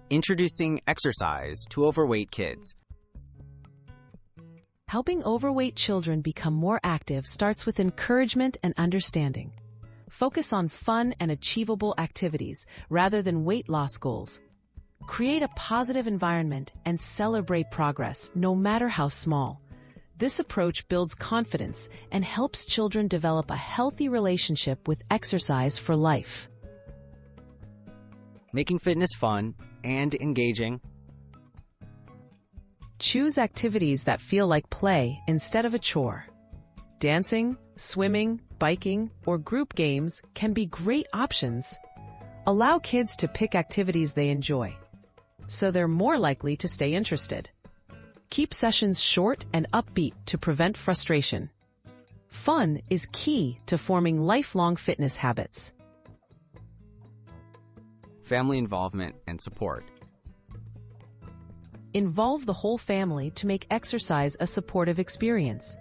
Introducing exercise to overweight kids. Helping overweight children become more active starts with encouragement and understanding. Focus on fun and achievable activities rather than weight loss goals. Create a positive environment and celebrate progress, no matter how small. This approach builds confidence and helps children develop a healthy relationship with exercise for life. Making fitness fun and engaging. Choose activities that feel like play instead of a chore. Dancing, swimming, biking, or group games can be great options. Allow kids to pick activities they enjoy, so they're more likely to stay interested. Keep sessions short and upbeat to prevent frustration. Fun is key to forming lifelong fitness habits. Family involvement and support. Involve the whole family to make exercise a supportive experience.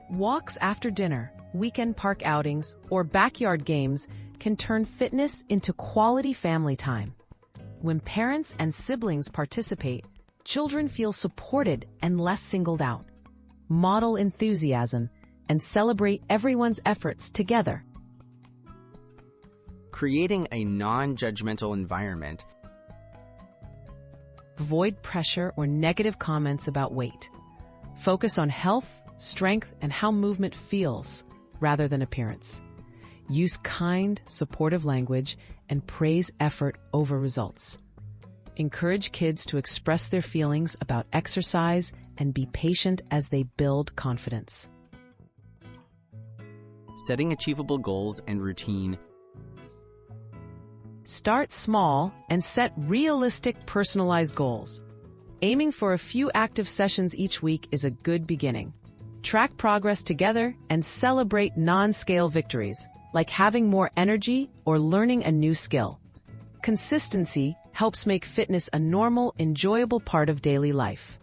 Walks after dinner, weekend park outings, or backyard games can turn fitness into quality family time. When parents and siblings participate, children feel supported and less singled out. Model enthusiasm and celebrate everyone's efforts together. Creating a non-judgmental environment. Avoid pressure or negative comments about weight. Focus on health, strength, and how movement feels, rather than appearance. Use kind, supportive language and praise effort over results. Encourage kids to express their feelings about exercise and be patient as they build confidence. Setting achievable goals and routine. Start small and set realistic, personalized goals. Aiming for a few active sessions each week is a good beginning. Track progress together and celebrate non-scale victories, like having more energy or learning a new skill. Consistency helps make fitness a normal, enjoyable part of daily life.